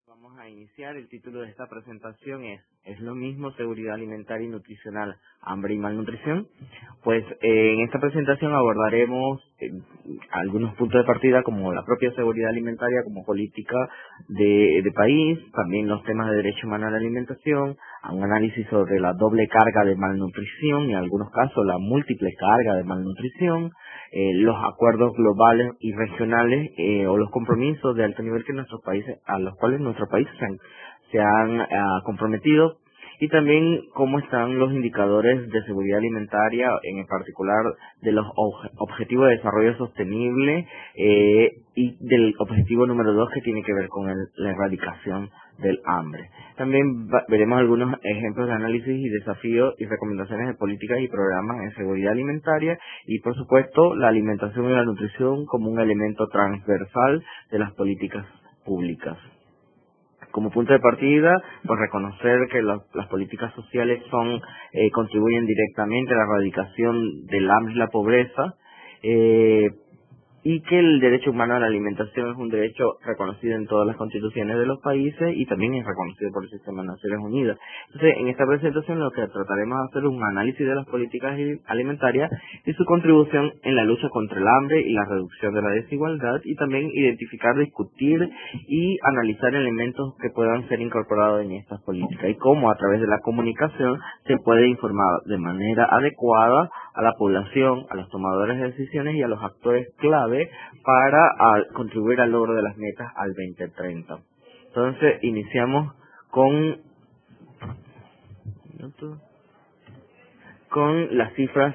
Vamos a iniciar. El título de esta presentación es lo mismo, seguridad alimentaria y nutricional, hambre y malnutrición. Pues en esta presentación abordaremos algunos puntos de partida como la propia seguridad alimentaria como política de país, también los temas de derecho humano a la alimentación, un análisis sobre la doble carga de malnutrición y en algunos casos la múltiple carga de malnutrición, los acuerdos globales y regionales o los compromisos de alto nivel que nuestros países, a los cuales nuestros países se han comprometido, y también cómo están los indicadores de seguridad alimentaria, en particular de los objetivos de desarrollo sostenible y del objetivo número 2 que tiene que ver con la erradicación del hambre. También veremos algunos ejemplos de análisis y desafíos y recomendaciones de políticas y programas en seguridad alimentaria y, por supuesto, la alimentación y la nutrición como un elemento transversal de las políticas públicas. Como punto de partida, pues reconocer que las políticas sociales contribuyen directamente a la erradicación del hambre y la pobreza, y que el derecho humano a la alimentación es un derecho reconocido en todas las constituciones de los países y también es reconocido por el Sistema de Naciones Unidas. Entonces, en esta presentación lo que trataremos de hacer es un análisis de las políticas alimentarias y su contribución en la lucha contra el hambre y la reducción de la desigualdad, y también identificar, discutir y analizar elementos que puedan ser incorporados en estas políticas y cómo a través de la comunicación se puede informar de manera adecuada a la población, a los tomadores de decisiones y a los actores clave para contribuir al logro de las metas al 2030. Entonces, iniciamos con las cifras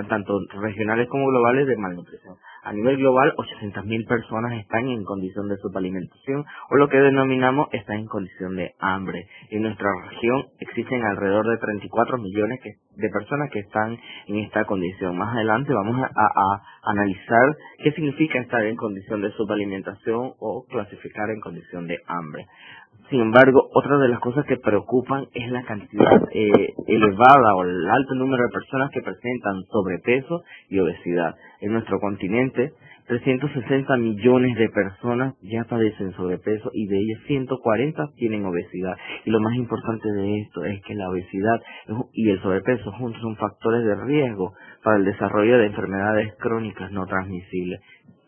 tanto regionales como globales de malnutrición. A nivel global, 800.000 personas están en condición de subalimentación, o lo que denominamos están en condición de hambre. En nuestra región existen alrededor de 34 millones de personas que están en esta condición. Más adelante vamos a analizar qué significa estar en condición de subalimentación o clasificar en condición de hambre. Sin embargo, otra de las cosas que preocupan es la cantidad elevada o el alto número de personas que presentan sobrepeso y obesidad. En nuestro continente, 360 millones de personas ya padecen sobrepeso y de ellas 140 tienen obesidad. Y lo más importante de esto es que la obesidad y el sobrepeso juntos son factores de riesgo para el desarrollo de enfermedades crónicas no transmisibles.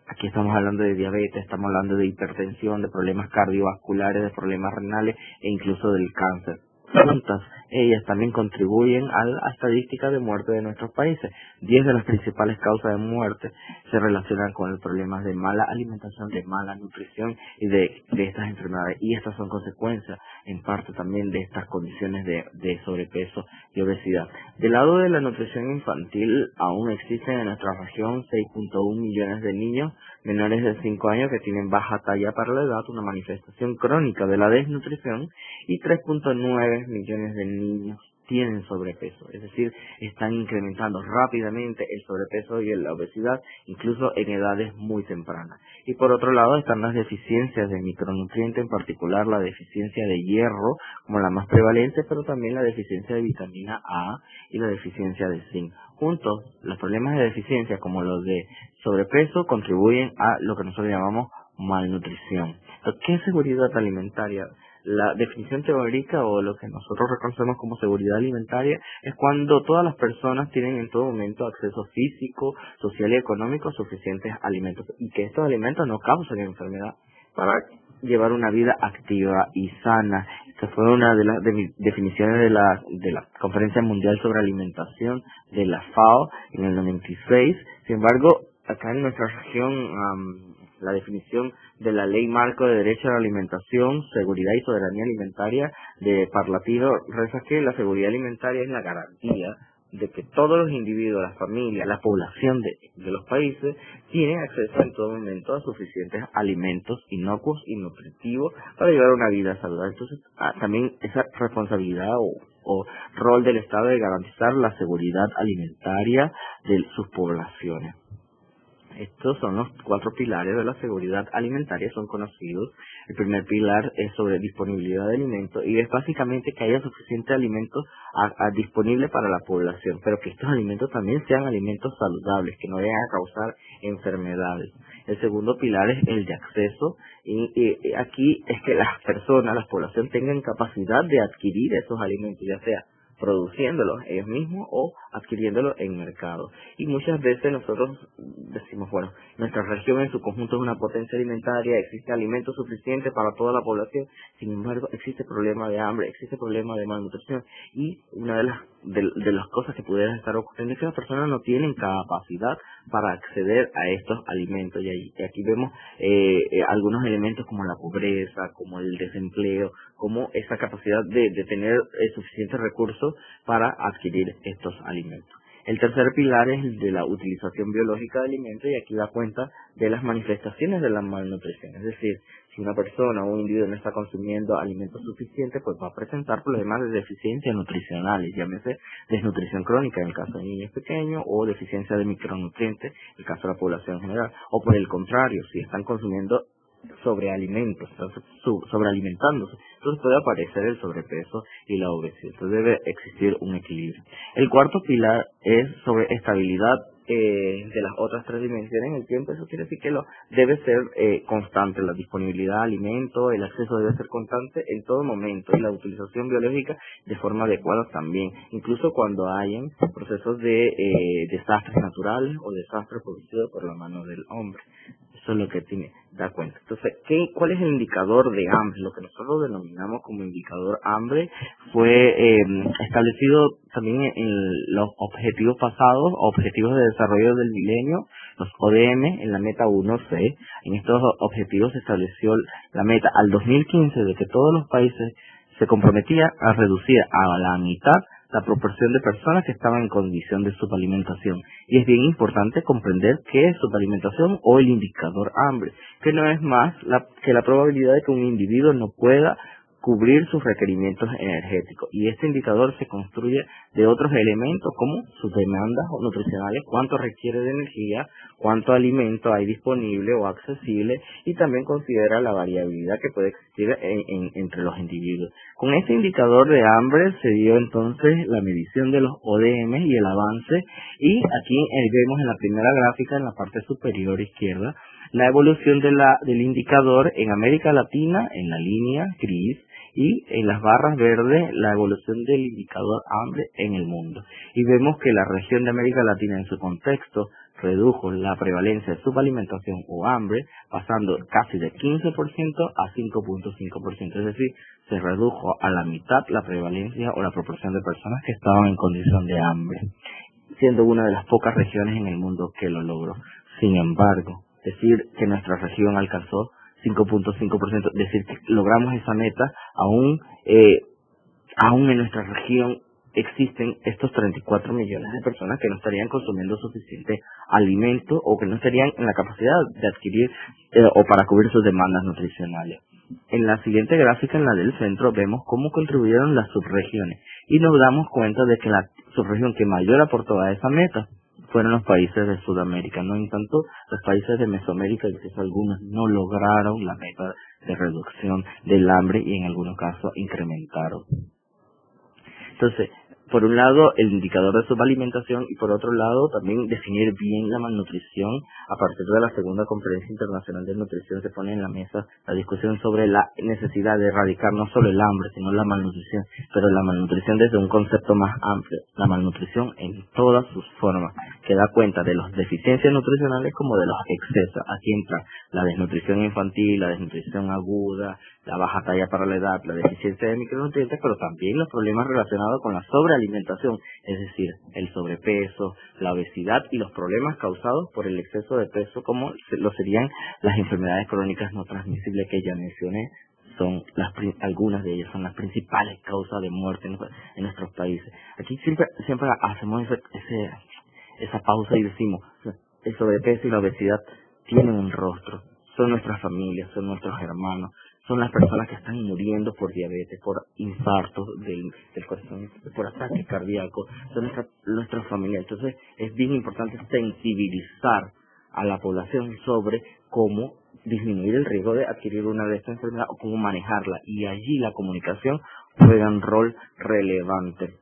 Aquí estamos hablando de diabetes, estamos hablando de hipertensión, de problemas cardiovasculares, de problemas renales e incluso del cáncer. Juntas, ellas también contribuyen a la estadística de muerte de nuestros países. 10 de las principales causas de muerte se relacionan con los problemas de mala alimentación, de mala nutrición y de estas enfermedades. Y estas son consecuencias, en parte también, de estas condiciones de sobrepeso y obesidad. Del lado de la nutrición infantil, aún existen en nuestra región 6.1 millones de niños menores de 5 años que tienen baja talla para la edad, una manifestación crónica de la desnutrición, y 3.9 millones de niños tienen sobrepeso, es decir, están incrementando rápidamente el sobrepeso y la obesidad, incluso en edades muy tempranas. Y por otro lado están las deficiencias de micronutrientes, en particular la deficiencia de hierro como la más prevalente, pero también la deficiencia de vitamina A y la deficiencia de zinc. Juntos, los problemas de deficiencia como los de sobrepeso contribuyen a lo que nosotros llamamos malnutrición. Entonces, ¿qué es seguridad alimentaria? La definición teórica o lo que nosotros reconocemos como seguridad alimentaria es cuando todas las personas tienen en todo momento acceso físico, social y económico a suficientes alimentos y que estos alimentos no causen enfermedad para llevar una vida activa y sana. Esta fue una de las definiciones de la Conferencia Mundial sobre Alimentación de la FAO en el 96. Sin embargo, acá en nuestra región, la definición de la Ley Marco de Derecho a la Alimentación, Seguridad y Soberanía Alimentaria de Parlatido reza que la seguridad alimentaria es la garantía de que todos los individuos, las familias, la población de los países tienen acceso en todo momento a suficientes alimentos inocuos y nutritivos para llevar una vida saludable. Entonces, también esa responsabilidad o rol del Estado de garantizar la seguridad alimentaria de sus poblaciones. Estos son los 4 pilares de la seguridad alimentaria, son conocidos. El primer pilar es sobre disponibilidad de alimentos y es básicamente que haya suficiente alimento disponible para la población, pero que estos alimentos también sean alimentos saludables, que no vayan a causar enfermedades. El segundo pilar es el de acceso y aquí es que las personas, la población tengan capacidad de adquirir esos alimentos, ya sea produciéndolos ellos mismos o adquiriéndolos en mercado. Y muchas veces nosotros decimos, bueno, nuestra región en su conjunto es una potencia alimentaria, existe alimento suficiente para toda la población, sin embargo existe problema de hambre, existe problema de malnutrición y una de las cosas que pudieran estar ocurriendo es que las personas no tienen capacidad para acceder a estos alimentos y aquí vemos algunos elementos como la pobreza, como el desempleo, como esa capacidad de tener suficientes recursos para adquirir estos alimentos. El tercer pilar es el de la utilización biológica de alimentos y aquí da cuenta de las manifestaciones de la malnutrición, es decir, si una persona o un individuo no está consumiendo alimentos suficientes, pues va a presentar problemas de deficiencia nutricionales, llámese desnutrición crónica en el caso de niños pequeños o deficiencia de micronutrientes en el caso de la población en general, o por el contrario, si están consumiendo sobrealimentos, sobrealimentándose, entonces puede aparecer el sobrepeso y la obesidad. Entonces debe existir un equilibrio. El cuarto pilar es sobre estabilidad de las otras 3 dimensiones en el tiempo. Eso quiere decir que debe ser constante, la disponibilidad de alimentos, el acceso debe ser constante en todo momento y la utilización biológica de forma adecuada también, incluso cuando hayan procesos de desastres naturales o desastres producidos por la mano del hombre. Eso es lo que tiene da cuenta. Entonces, ¿cuál es el indicador de hambre? Lo que nosotros denominamos como indicador hambre fue establecido también en los objetivos pasados, objetivos de desarrollo del milenio, los ODM, en la meta 1C. En estos objetivos se estableció la meta al 2015 de que todos los países se comprometían a reducir a la mitad la proporción de personas que estaban en condición de subalimentación. Y es bien importante comprender qué es subalimentación o el indicador hambre, que no es más que la probabilidad de que un individuo no pueda cubrir sus requerimientos energéticos. Y este indicador se construye de otros elementos como sus demandas nutricionales, cuánto requiere de energía, cuánto alimento hay disponible o accesible, y también considera la variabilidad que puede existir entre los individuos. Con este indicador de hambre se dio entonces la medición de los ODM y el avance, y aquí vemos en la primera gráfica, en la parte superior izquierda, la evolución del indicador en América Latina en la línea gris, y en las barras verdes la evolución del indicador hambre en el mundo. Y vemos que la región de América Latina en su contexto redujo la prevalencia de subalimentación o hambre, pasando casi de 15% a 5.5%, es decir, se redujo a la mitad la prevalencia o la proporción de personas que estaban en condición de hambre, siendo una de las pocas regiones en el mundo que lo logró. Sin embargo, decir que nuestra región alcanzó 5.5%, decir que logramos esa meta, aún en nuestra región existen estos 34 millones de personas que no estarían consumiendo suficiente alimento o que no estarían en la capacidad de adquirir o para cubrir sus demandas nutricionales. En la siguiente gráfica, en la del centro, vemos cómo contribuyeron las subregiones y nos damos cuenta de que la subregión que mayor aportó a esa meta fueron los países de Sudamérica, no en tanto los países de Mesoamérica, incluso algunos no lograron la meta de reducción del hambre y en algunos casos incrementaron. Entonces, por un lado, el indicador de subalimentación y por otro lado, también definir bien la malnutrición. A partir de la segunda conferencia internacional de nutrición se pone en la mesa la discusión sobre la necesidad de erradicar no solo el hambre, sino la malnutrición, pero la malnutrición desde un concepto más amplio, la malnutrición en todas sus formas, que da cuenta de las deficiencias nutricionales como de los excesos. Aquí entra la desnutrición infantil, la desnutrición aguda, la baja talla para la edad, la deficiencia de micronutrientes, pero también los problemas relacionados con la sobrealimentación, es decir, el sobrepeso, la obesidad y los problemas causados por el exceso de peso, como lo serían las enfermedades crónicas no transmisibles que ya mencioné. Algunas de ellas son las principales causas de muerte en nuestros países. Aquí siempre hacemos esa pausa y decimos, el sobrepeso y la obesidad tienen un rostro, son nuestras familias, son nuestros hermanos, son las personas que están muriendo por diabetes, por infartos del corazón, por ataque cardíaco, son nuestra familia. Entonces es bien importante sensibilizar a la población sobre cómo disminuir el riesgo de adquirir una de estas enfermedades o cómo manejarla, y allí la comunicación juega un rol relevante.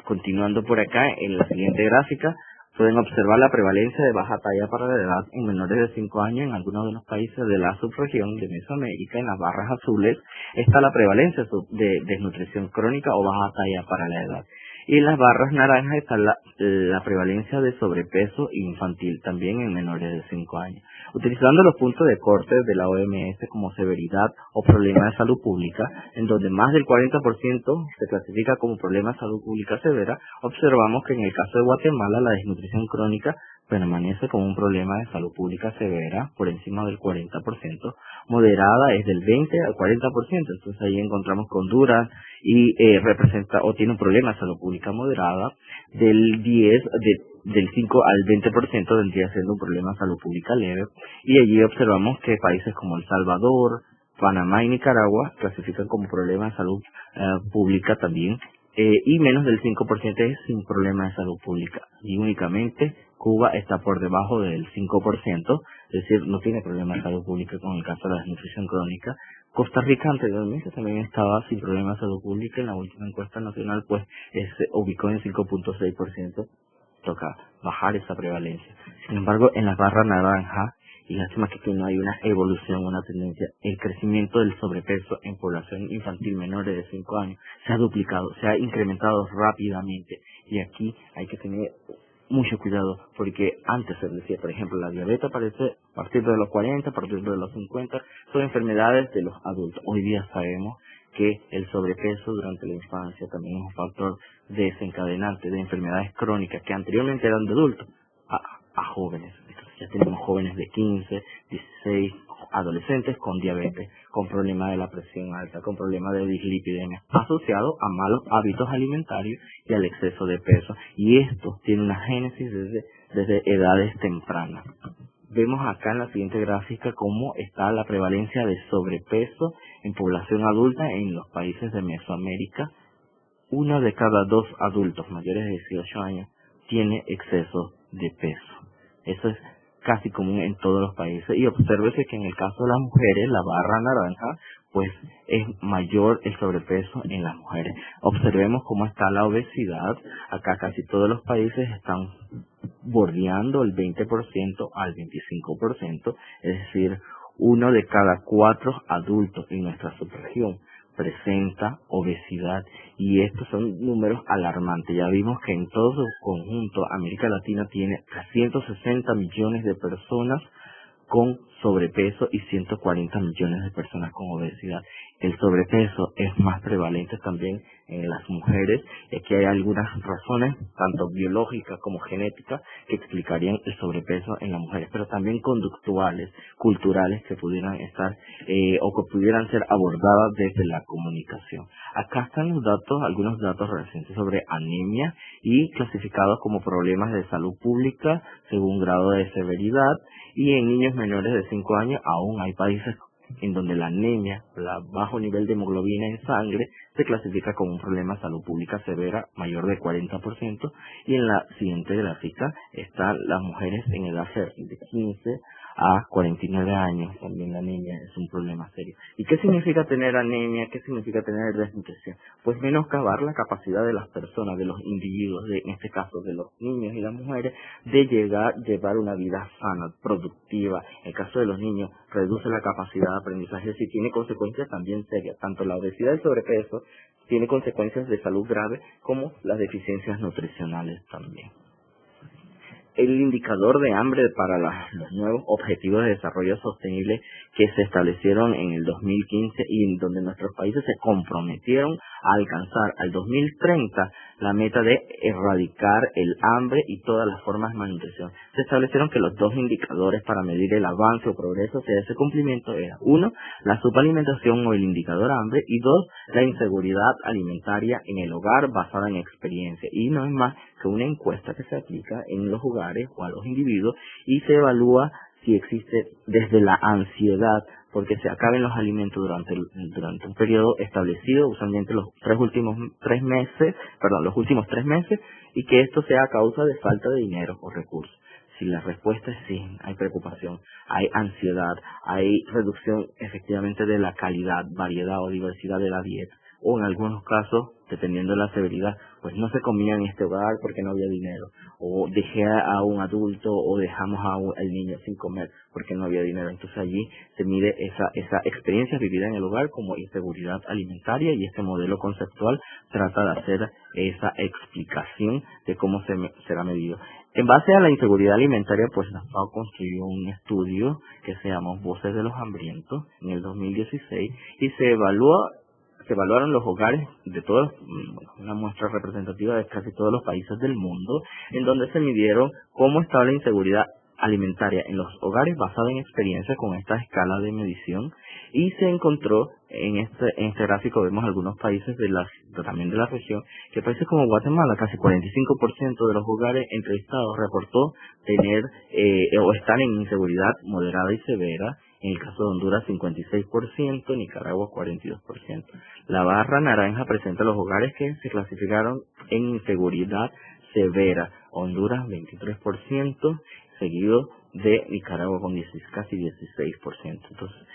Continuando por acá, en la siguiente gráfica, pueden observar la prevalencia de baja talla para la edad en menores de 5 años en algunos de los países de la subregión de Mesoamérica. En las barras azules está la prevalencia de desnutrición crónica o baja talla para la edad. Y en las barras naranjas está la prevalencia de sobrepeso infantil, también en menores de 5 años. Utilizando los puntos de corte de la OMS como severidad o problema de salud pública, en donde más del 40% se clasifica como problema de salud pública severa, observamos que en el caso de Guatemala la desnutrición crónica permanece como un problema de salud pública severa por encima del 40%, moderada es del 20 al 40%, entonces ahí encontramos que Honduras y representa o tiene un problema de salud pública moderada del 5 al 20% vendría siendo un problema de salud pública leve, y allí observamos que países como El Salvador, Panamá y Nicaragua clasifican como problema de salud pública también, y menos del 5% es sin problema de salud pública, y únicamente Cuba está por debajo del 5%, es decir, no tiene problema de salud pública con el caso de la desnutrición crónica. Costa Rica anteriormente también estaba sin problema de salud pública, en la última encuesta nacional pues se ubicó en 5.6%, toca bajar esa prevalencia. Sin embargo, en la barra naranja, y lástima que aquí no hay una evolución, una tendencia, el crecimiento del sobrepeso en población infantil menores de 5 años se ha duplicado, se ha incrementado rápidamente, y aquí hay que tener mucho cuidado, porque antes se decía, por ejemplo, la diabetes aparece a partir de los 40, a partir de los 50, son enfermedades de los adultos. Hoy día sabemos que el sobrepeso durante la infancia también es un factor desencadenante de enfermedades crónicas que anteriormente eran de adultos a jóvenes. Entonces ya tenemos jóvenes de 15, 16, adolescentes con diabetes, con problemas de la presión alta, con problemas de dislipidemia, asociado a malos hábitos alimentarios y al exceso de peso. Y esto tiene una génesis desde edades tempranas. Vemos acá en la siguiente gráfica cómo está la prevalencia de sobrepeso en población adulta en los países de Mesoamérica. 1 de cada 2 adultos mayores de 18 años tiene exceso de peso. Eso es casi común en todos los países, y obsérvese que en el caso de las mujeres, la barra naranja, pues es mayor el sobrepeso en las mujeres. Observemos cómo está la obesidad. Acá casi todos los países están bordeando el 20% al 25%, es decir, 1 de cada 4 adultos en nuestra subregión presenta obesidad, y estos son números alarmantes. Ya vimos que en todo su conjunto América Latina tiene 360 millones de personas con sobrepeso y 140 millones de personas con obesidad. El sobrepeso es más prevalente también en las mujeres, y aquí hay algunas razones, tanto biológicas como genéticas, que explicarían el sobrepeso en las mujeres, pero también conductuales, culturales, que pudieran estar o que pudieran ser abordadas desde la comunicación. Acá están los datos, algunos datos recientes sobre anemia, y clasificados como problemas de salud pública según grado de severidad, y en niños menores de 5 años aún hay países en donde la anemia, la bajo nivel de hemoglobina en sangre, se clasifica como un problema de salud pública severa mayor de 40%, y en la siguiente gráfica están las mujeres en edad fértil de 15 a 49 años, también la anemia es un problema serio. ¿Y qué significa tener anemia? ¿Qué significa tener desnutrición? Pues menoscabar la capacidad de las personas, de los individuos, en este caso de los niños y las mujeres, de llevar una vida sana, productiva. En el caso de los niños, reduce la capacidad de aprendizaje, y tiene consecuencias también serias. Tanto la obesidad y el sobrepeso tiene consecuencias de salud grave, como las deficiencias nutricionales también. El indicador de hambre para los nuevos objetivos de desarrollo sostenible que se establecieron en el 2015, y en donde nuestros países se comprometieron a alcanzar al 2030 la meta de erradicar el hambre y todas las formas de malnutrición. Se establecieron que los 2 indicadores para medir el avance o progreso hacia ese cumplimiento eran: 1, la subalimentación o el indicador hambre, y 2, la inseguridad alimentaria en el hogar basada en experiencia. Y no es más que una encuesta que se aplica en los hogares o a los individuos, y se evalúa si existe desde la ansiedad porque se acaben los alimentos durante un periodo establecido, usualmente los últimos 3 meses, y que esto sea a causa de falta de dinero o recursos. Si la respuesta es sí, hay preocupación, hay ansiedad, hay reducción efectivamente de la calidad, variedad o diversidad de la dieta, o en algunos casos, dependiendo de la severidad, pues no se comía en este hogar porque no había dinero, o dejé a un adulto o dejamos al niño sin comer porque no había dinero. Entonces allí se mide esa experiencia vivida en el hogar como inseguridad alimentaria, y este modelo conceptual trata de hacer esa explicación de cómo será medido. En base a la inseguridad alimentaria, pues la FAO construyó un estudio que se llamó Voces de los Hambrientos en el 2016, y se evaluaron los hogares de todos, una muestra representativa de casi todos los países del mundo, en donde se midieron cómo estaba la inseguridad alimentaria en los hogares basada en experiencia con esta escala de medición, y se encontró en este gráfico, vemos algunos países también de la región, que países como Guatemala, casi 45% de los hogares entrevistados reportó tener o estar en inseguridad moderada y severa. En el caso de Honduras, 56%, Nicaragua, 42%. La barra naranja presenta los hogares que se clasificaron en inseguridad severa. Honduras, 23%, seguido de Nicaragua con casi 16%. Entonces,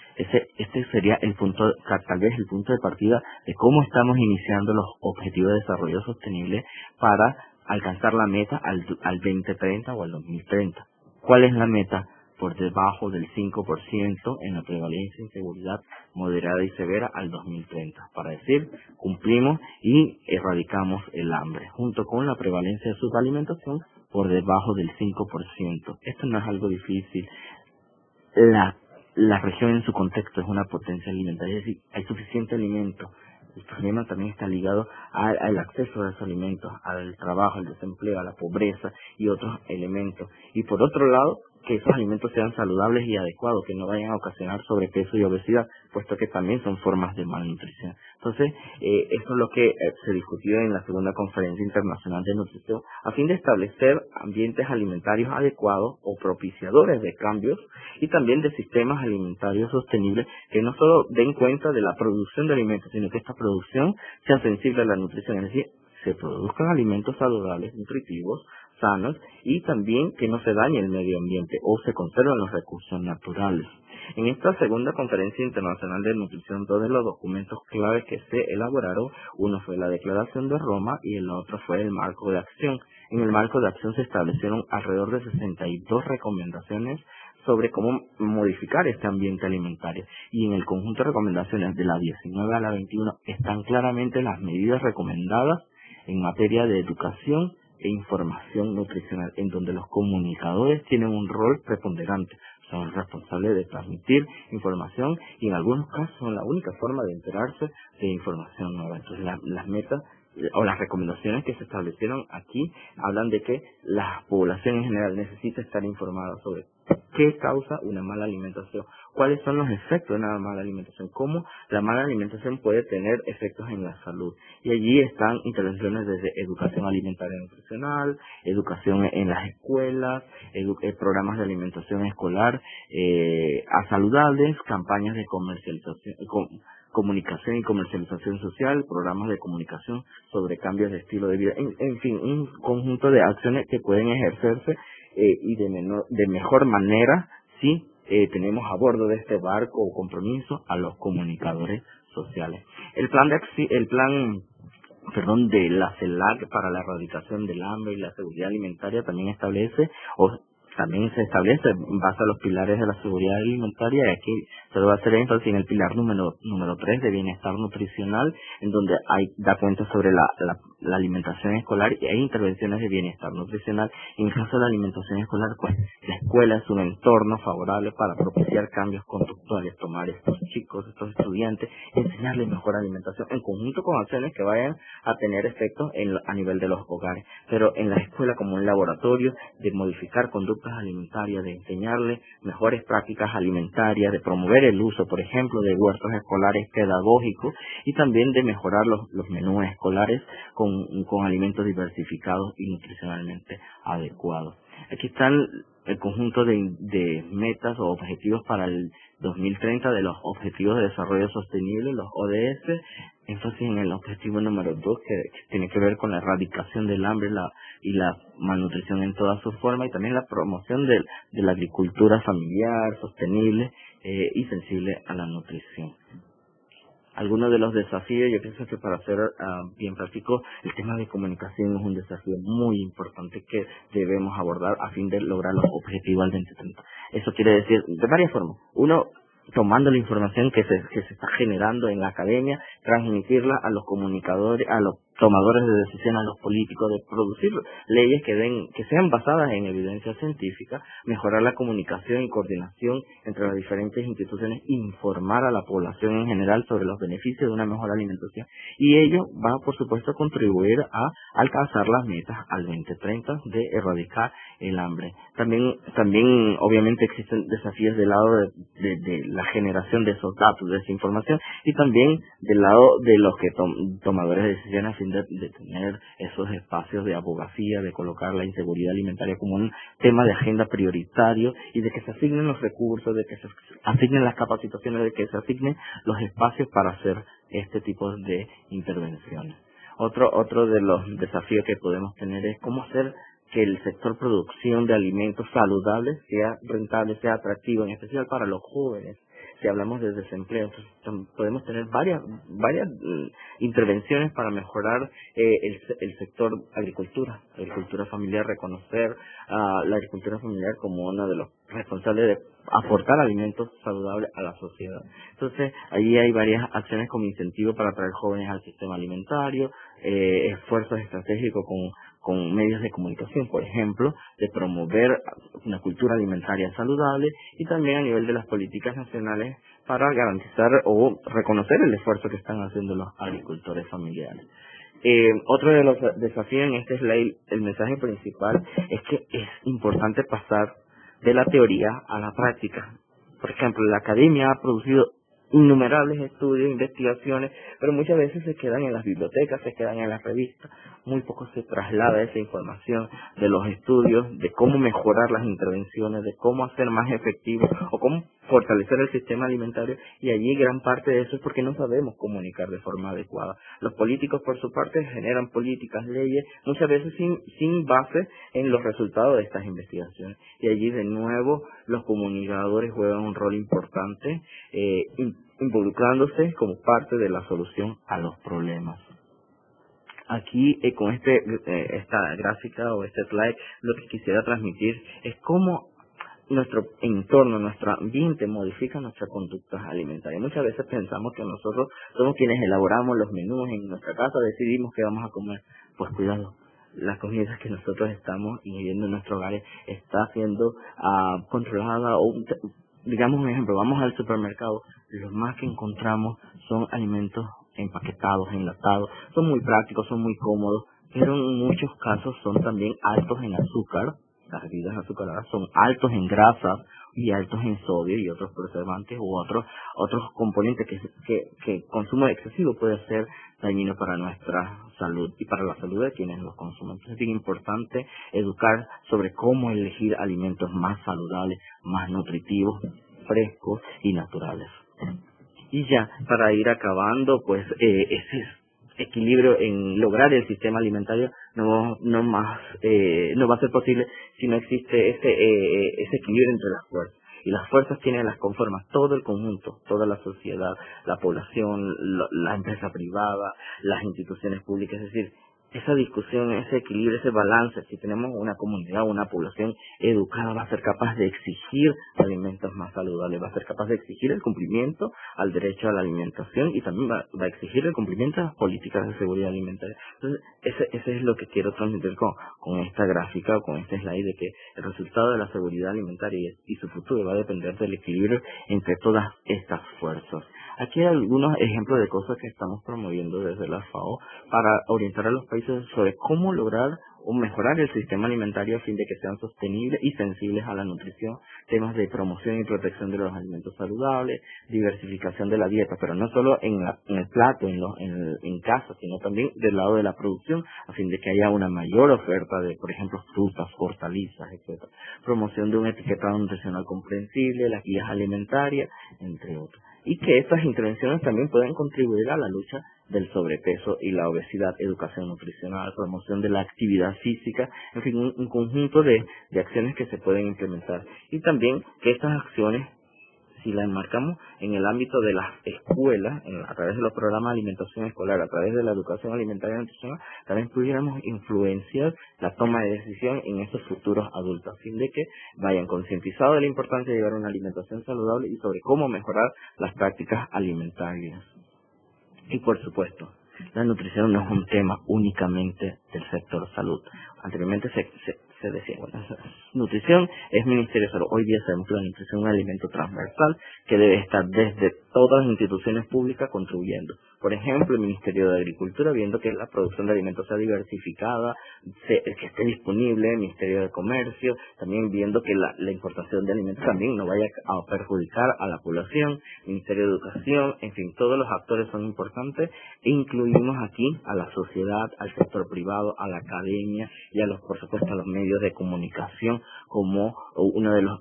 este sería tal vez el punto de partida de cómo estamos iniciando los objetivos de desarrollo sostenible para alcanzar la meta al 2030 o al 2030. ¿Cuál es la meta? Por debajo del 5% en la prevalencia de inseguridad moderada y severa al 2030. Para decir, cumplimos y erradicamos el hambre, junto con la prevalencia de subalimentación por debajo del 5%. Esto no es algo difícil. La región en su contexto es una potencia alimentaria, es decir, hay suficiente alimento. El problema también está ligado al acceso a esos alimentos, al trabajo, al desempleo, a la pobreza y otros elementos. Y por otro lado, que esos alimentos sean saludables y adecuados, que no vayan a ocasionar sobrepeso y obesidad, puesto que también son formas de malnutrición. Entonces, eso es lo que se discutió en la segunda conferencia internacional de nutrición, a fin de establecer ambientes alimentarios adecuados o propiciadores de cambios, y también de sistemas alimentarios sostenibles que no solo den cuenta de la producción de alimentos, sino que esta producción sea sensible a la nutrición, es decir, se produzcan alimentos saludables, nutritivos, sanos, y también que no se dañe el medio ambiente o se conserven los recursos naturales. En esta segunda conferencia internacional de nutrición, dos de los documentos claves que se elaboraron, uno fue la Declaración de Roma y el otro fue el Marco de Acción. En el Marco de Acción se establecieron alrededor de 62 recomendaciones sobre cómo modificar este ambiente alimentario, y en el conjunto de recomendaciones de la 19 a la 21 están claramente las medidas recomendadas en materia de educación e información nutricional, en donde los comunicadores tienen un rol preponderante, son responsables de transmitir información, y en algunos casos son la única forma de enterarse de información nueva. Entonces las metas o las recomendaciones que se establecieron aquí hablan de que la población en general necesita estar informada sobre qué causa una mala alimentación, cuáles son los efectos de una mala alimentación, cómo la mala alimentación puede tener efectos en la salud. Y allí están intervenciones desde educación alimentaria y nutricional, educación en las escuelas, programas de alimentación escolar a saludables, campañas de comunicación y comercialización social, programas de comunicación sobre cambios de estilo de vida, en fin, un conjunto de acciones que pueden ejercerse y de mejor manera si tenemos a bordo de este barco o compromiso a los comunicadores sociales. El plan de la CELAC para la erradicación del hambre y la seguridad alimentaria también se establece en base a los pilares de la seguridad alimentaria, y aquí se va a hacer énfasis en el pilar número 3 de bienestar nutricional, en donde da cuenta sobre la alimentación escolar, y hay intervenciones de bienestar nutricional. En el caso de la alimentación escolar, pues la escuela es un entorno favorable para propiciar cambios conductuales, tomar estos estudiantes, enseñarles mejor alimentación en conjunto con acciones que vayan a tener efectos a nivel de los hogares, pero en la escuela como un laboratorio de modificar conductas alimentarias, de enseñarles mejores prácticas alimentarias, de promover el uso, por ejemplo, de huertos escolares pedagógicos, y también de mejorar los menús escolares con alimentos diversificados y nutricionalmente adecuados. Aquí están el conjunto de metas o objetivos para el 2030 de los Objetivos de Desarrollo Sostenible, los ODS, énfasis en el objetivo número 2, que tiene que ver con la erradicación del hambre y la malnutrición en toda su forma, y también la promoción de la agricultura familiar, sostenible y sensible a la nutrición. Algunos de los desafíos, yo pienso que para ser bien práctico, el tema de comunicación es un desafío muy importante que debemos abordar a fin de lograr los objetivos del 2030. Eso quiere decir de varias formas. Uno, tomando la información que se está generando en la academia, transmitirla a los comunicadores, a los tomadores de decisiones, a los políticos, de producir leyes que sean basadas en evidencia científica, mejorar la comunicación y coordinación entre las diferentes instituciones, informar a la población en general sobre los beneficios de una mejor alimentación, y ello va, por supuesto, a contribuir a alcanzar las metas al 2030 de erradicar el hambre. También obviamente existen desafíos del lado de la generación de esos datos, de esa información, y también del lado de los que tomadores de decisiones, a fin de tener esos espacios de abogacía, de colocar la inseguridad alimentaria como un tema de agenda prioritario, y de que se asignen los recursos, de que se asignen las capacitaciones, de que se asignen los espacios para hacer este tipo de intervenciones. Otro de los desafíos que podemos tener es cómo hacer que el sector producción de alimentos saludables sea rentable, sea atractivo, en especial para los jóvenes. Si hablamos de desempleo, entonces podemos tener varias intervenciones para mejorar el sector agricultura familiar, reconocer la agricultura familiar como uno de los responsables de aportar alimentos saludables a la sociedad. Entonces, allí hay varias acciones como incentivo para atraer jóvenes al sistema alimentario, esfuerzos estratégicos con medios de comunicación, por ejemplo, de promover una cultura alimentaria saludable, y también a nivel de las políticas nacionales para garantizar o reconocer el esfuerzo que están haciendo los agricultores familiares. Otro de los desafíos en este slide, el mensaje principal, es que es importante pasar de la teoría a la práctica. Por ejemplo, la academia ha producido innumerables estudios, investigaciones, pero muchas veces se quedan en las bibliotecas, se quedan en las revistas, muy poco se traslada esa información de los estudios, de cómo mejorar las intervenciones, de cómo hacer más efectivo o cómo fortalecer el sistema alimentario, y allí gran parte de eso es porque no sabemos comunicar de forma adecuada. Los políticos, por su parte, generan políticas, leyes, muchas veces sin base en los resultados de estas investigaciones, y allí de nuevo los comunicadores juegan un rol importante, involucrándose como parte de la solución a los problemas. Aquí con esta gráfica o este slide, lo que quisiera transmitir es cómo nuestro entorno, nuestro ambiente modifica nuestras conductas alimentarias. Muchas veces pensamos que nosotros somos quienes elaboramos los menús en nuestra casa, decidimos qué vamos a comer. Pues cuidado, la comida que nosotros estamos ingiriendo en nuestros hogares está siendo controlada, o digamos un ejemplo, vamos al supermercado, lo más que encontramos son alimentos empaquetados, enlatados, son muy prácticos, son muy cómodos, pero en muchos casos son también altos en azúcar. Las bebidas azucaradas son altos en grasas y altos en sodio y otros preservantes u otros componentes que consumo excesivo puede ser dañino para nuestra salud y para la salud de quienes los consumen. Entonces es bien importante educar sobre cómo elegir alimentos más saludables, más nutritivos, frescos y naturales. Y ya, para ir acabando, pues ese equilibrio en lograr el sistema alimentario no va a ser posible si no existe ese equilibrio entre las fuerzas. Y las fuerzas las conforma todo el conjunto, toda la sociedad, la población, la empresa privada, las instituciones públicas. Es decir, esa discusión, ese equilibrio, ese balance, si tenemos una comunidad, una población educada, va a ser capaz de exigir alimentos más saludables, va a ser capaz de exigir el cumplimiento al derecho a la alimentación, y también va a exigir el cumplimiento a las políticas de seguridad alimentaria. Entonces, ese es lo que quiero transmitir con esta gráfica o con este slide, de que el resultado de la seguridad alimentaria y su futuro va a depender del equilibrio entre todas estas fuerzas. Aquí hay algunos ejemplos de cosas que estamos promoviendo desde la FAO para orientar a los países sobre cómo lograr o mejorar el sistema alimentario a fin de que sean sostenibles y sensibles a la nutrición, temas de promoción y protección de los alimentos saludables, diversificación de la dieta, pero no solo en el plato, en casa, sino también del lado de la producción, a fin de que haya una mayor oferta de, por ejemplo, frutas, hortalizas, etcétera. Promoción de un etiquetado nutricional comprensible, las guías alimentarias, entre otros. y que estas intervenciones también pueden contribuir a la lucha del sobrepeso y la obesidad, educación nutricional, promoción de la actividad física, en fin, un conjunto de acciones que se pueden implementar. Y también que estas acciones, si las enmarcamos en el ámbito de las escuelas, a través de los programas de alimentación escolar, a través de la educación alimentaria y nutricional, también pudiéramos influenciar la toma de decisión en esos futuros adultos, a fin de que vayan concientizados de la importancia de llevar una alimentación saludable y sobre cómo mejorar las prácticas alimentarias. Y por supuesto, la nutrición no es un tema únicamente del sector salud. Anteriormente se decía, bueno, nutrición es Ministerio de Salud. Hoy día sabemos que la nutrición es un elemento transversal que debe estar desde todas las instituciones públicas contribuyendo. Por ejemplo, el Ministerio de Agricultura, viendo que la producción de alimentos sea diversificada, que esté disponible, el Ministerio de Comercio, también viendo que la importación de alimentos también no vaya a perjudicar a la población, Ministerio de Educación, en fin, todos los actores son importantes e incluimos aquí a la sociedad, al sector privado, a la academia y por supuesto a los medios de comunicación como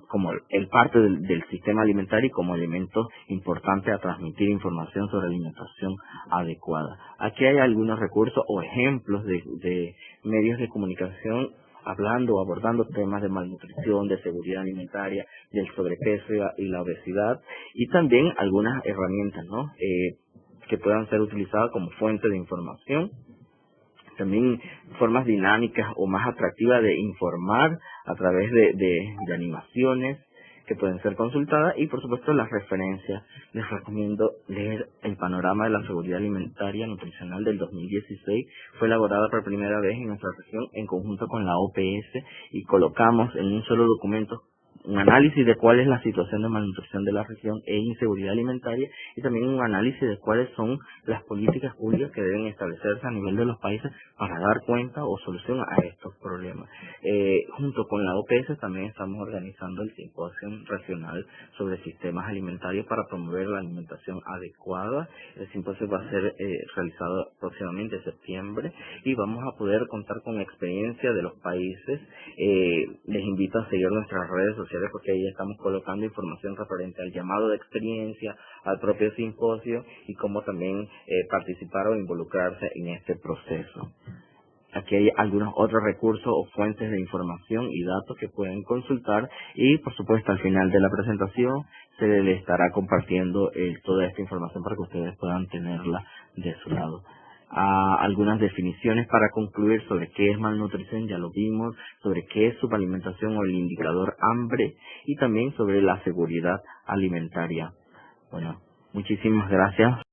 como el parte del sistema alimentario y como elemento importante a transmitir información sobre alimentación adecuada. Aquí hay algunos recursos o ejemplos de medios de comunicación hablando o abordando temas de malnutrición, de seguridad alimentaria, del sobrepeso y la obesidad, y también algunas herramientas, ¿no? Que puedan ser utilizadas como fuente de información. También formas dinámicas o más atractivas de informar a través de animaciones que pueden ser consultadas y por supuesto las referencias. Les recomiendo leer el panorama de la seguridad alimentaria nutricional del 2016. Fue elaborada por primera vez en nuestra región en conjunto con la OPS y colocamos en un solo documento un análisis de cuál es la situación de malnutrición de la región e inseguridad alimentaria y también un análisis de cuáles son las políticas públicas que deben establecerse a nivel de los países para dar cuenta o solución a estos problemas. Junto con la OPS también estamos organizando el simposio regional sobre sistemas alimentarios para promover la alimentación adecuada. El simposio va a ser realizado próximamente en septiembre y vamos a poder contar con experiencia de los países. Les invito a seguir nuestras redes sociales porque ahí estamos colocando información referente al llamado de experiencia, al propio simposio y cómo también participar o involucrarse en este proceso. Aquí hay algunos otros recursos o fuentes de información y datos que pueden consultar y por supuesto al final de la presentación se les estará compartiendo toda esta información para que ustedes puedan tenerla de su lado. Algunas definiciones para concluir sobre qué es malnutrición, ya lo vimos, sobre qué es subalimentación o el indicador hambre y también sobre la seguridad alimentaria. Bueno, muchísimas gracias